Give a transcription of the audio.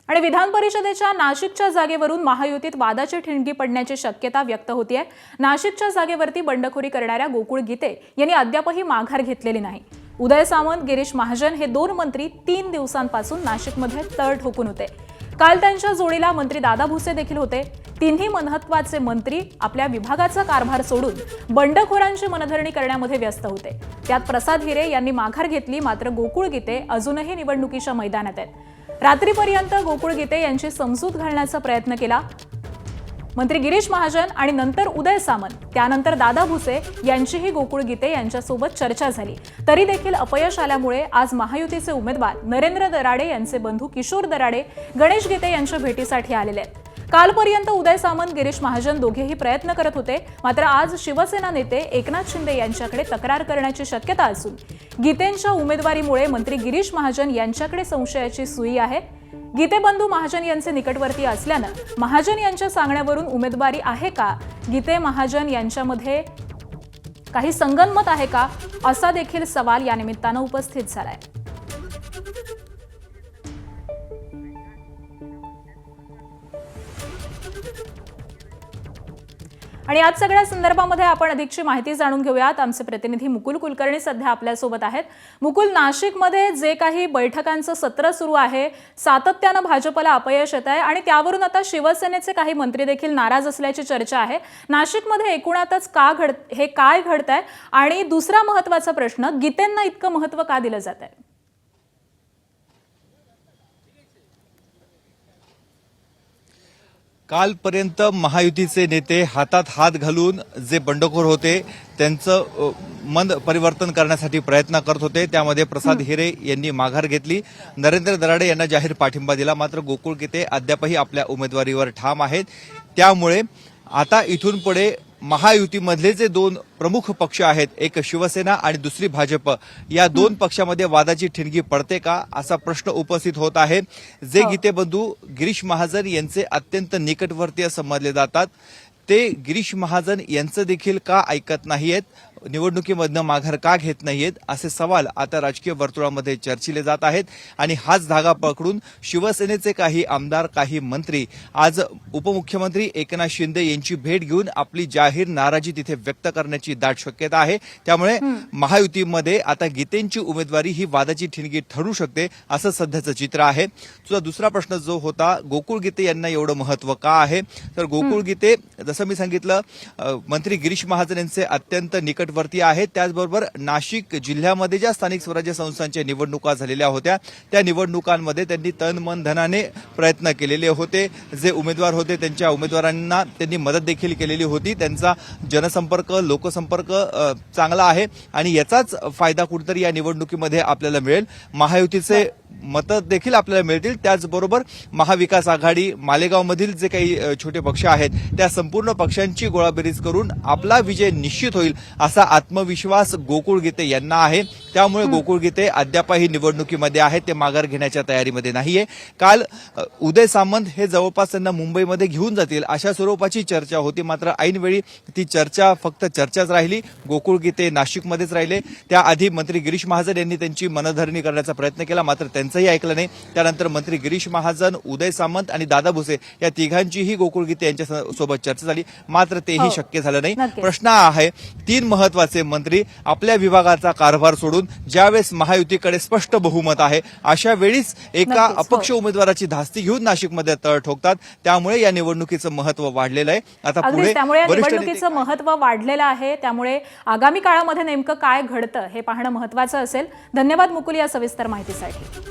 आणि विधान परिषदेच्या नाशिकच्या जागेवरून महायुतीत वादाची ठिणगी पडण्याची शक्यता व्यक्त होतीये। नाशिकच्या जागेवरती बंडखोरी करणाऱ्या गोकुळ गीते यांनी अद्यापही माघार घेतलेली नाही। उदय सामंत, गिरीश महाजन हे दोन मंत्री 3 दिवसांपासून नाशिकमध्ये तळ ठोकून होते। काल त्यांच्या जोडीला मंत्री दादा भुसे देखील होते। तिन्ही महत्त्वाचे मंत्री आपल्या विभागाचा कारभार सोडून बंडखोरांची मनधरणी करण्यामध्ये व्यस्त होते। त्यात प्रसाद हिरे यांनी माघार घेतली, मात्र गोकुळ गीते अजूनही निवडणुकीच्या मैदानात आहेत। रात्रीपर्यंत गोकुळ गीते यांची समजूत घालण्याचा प्रयत्न केला। मंत्री गिरीश महाजन आणि नंतर उदय सामंत, त्यानंतर दादा भुसे यांचीही गोकुळ गीते यांच्यासोबत चर्चा झाली, तरी देखील अपयश आल्यामुळे आज महायुतीचे उमेदवार नरेंद्र दराडे यांचे बंधू किशोर दराडे गणेश गीते यांच्या भेटीसाठी आलेले आहेत। कालपर्यंत उदय सामंत, गिरीश महाजन दोघेही प्रयत्न करत होते, मात्र आज शिवसेना नेते एकनाथ शिंदे यांच्याकडे तक्रार करण्याची शक्यता असून गीतेंच्या उमेदवारीमुळे मंत्री गिरीश महाजन यांच्याकडे संशयाची सुई आहे। गीते बंधू महाजन यांचे निकटवर्ती असल्यानं महाजन यांच्या सांगण्यावरून उमेदवारी आहे का, गीते महाजन यांच्यामध्ये काही संगनमत आहे का, असा देखील सवाल या निमित्तानं उपस्थित झालाय। आणि आज सगळ्या संदर्भामध्ये आपण अधिकची माहिती जाणून घेऊयात। आमचे प्रतिनिधी मुकुल कुलकर्णी सध्या आपल्या सोबत आहेत। मुकुल, नाशिकमध्ये जे काही बैठकांचं सत्र सुरू आहे, सातत्यानं भाजपला अपयश येत आहे आणि त्यावरून आता शिवसेनेचे काही मंत्री देखील नाराज असल्याची चर्चा आहे। नाशिकमध्ये एकूणातच हे काय घडतंय आणि दुसरा महत्त्वाचा प्रश्न, गीतेंना इतकं महत्त्व का दिलं जात आहे? कालपर्यंत महायुतीचे नेते हातात हात घालून जे बंडखोर होते त्यांचं मन परिवर्तन करण्यासाठी प्रयत्न करत होते। त्यामध्ये प्रसाद हिरे यांनी माघार घेतली, नरेंद्र दराडे यांना जाहीर पाठिंबा दिला, मात्र गोकुळ गीते अद्यापही आपल्या उमेदवारीवर ठाम आहेत। त्यामुळे आता इथून पुढे महायुतीमधले जे दोन प्रमुख पक्ष आहेत, एक शिवसेना आणि दुसरी भाजप, या दोन पक्षामध्ये वादाची ठिणगी पडते का असा प्रश्न उपस्थित होत आहे। जे गीते बंधू गिरीश महाजन यांचे अत्यंत निकटवर्तीय समजले जातात, ते गिरीश महाजन यांचं देखील का ऐकत नाहीयेत, निवडणुकीमधनं माघार का घेत नाहीयेत, असे सवाल आता राजकीय वर्तुळामध्ये चर्चिले जात आहेत। आणि हाच धागा पकडून शिवसेनेचे काही आमदार, काही मंत्री आज उपमुख्यमंत्री एकनाथ शिंदे यांची भेट घेऊन आपली जाहीर नाराजी तिथे व्यक्त करण्याची दाट शक्यता आहे। त्यामुळे महायुतीमध्ये आता गीतेंची उमेदवारी ही वादाची ठिणगी ठरू शकते, असं सध्याचं चित्र आहे। तुझा दुसरा प्रश्न जो होता, गोकुळ गीते यांना एवढं महत्व का आहे, तर गोकुळ गीते जसं मी सांगितलं, मंत्री गिरीश महाजन यांचे अत्यंत निकटवर्ती आहेत। त्याचबरोबर नाशिक जिल्ह्यामध्ये ज्या स्थानिक स्वराज्य संस्थांच्या निवडणुका झालेल्या होत्या, त्या निवडणुकांमध्ये त्यांनी तन मन धनाने प्रयत्न केलेले होते। जे उमेदवार होते त्यांच्या उमेदवारांना त्यांनी मदत देखील केलेली होती। त्यांचा जनसंपर्क, लोकसंपर्क चांगला आहे आणि याचाच फायदा कुठेतरी या निवडणुकीमध्ये आपल्याला मिळेल। महायुतीचे मतं देखील आपल्याला मिळतील। त्याचबरोबर महाविकास आघाडी, मालेगावमधील जे काही छोटे पक्ष आहेत, त्या संपूर्ण पक्षांची गोळाबेरीज करून आपला विजय निश्चित होईल असा आत्मविश्वास गोकुळ गीते यांना आहे। त्यामुळे गोकुळ गीते अद्यापही निवडणुकीमध्ये आहेत, ते माघार घेण्याच्या तयारीमध्ये नाहीये। काल उदय सामंत हे जवळपास त्यांना मुंबईमध्ये घेऊन जातील अशा स्वरूपाची चर्चा होती, मात्र ऐनवेळी ती चर्चा फक्त चर्चाच राहिली। गोकुळ गीते नाशिकमध्येच राहिले। त्याआधी मंत्री गिरीश महाजन यांनी त्यांची मनधरणी करण्याचा प्रयत्न केला, मात्र त्यांचंही ऐकलं नाही। त्यानंतर मंत्री गिरीश महाजन, उदय सामंत आणि दादा भुसे या तिघांचीही गोकुळ गीते यांच्या सोबत चर्चा झाली, मात्र तेही शक्य झालं नाही। प्रश्न आहे, 3 महत्वाचे मंत्री आपल्या विभागाचा कारभार सोडून ज्यावेळेस महायुतीकडे स्पष्ट बहुमत आहे, अशा वेळीच एका अपक्ष उमेदवाराची धास्ती घेऊन नाशिकमध्ये तळ ठोकतात। त्यामुळे या निवडणुकीचं महत्व वाढलेलं आहे। आता पुढे निवडणुकीचं महत्व वाढलेलं आहे, त्यामुळे आगामी काळामध्ये नेमकं काय घडतं हे पाहणं महत्त्वाचं असेल। धन्यवाद मुकुल या सविस्तर माहितीसाठी।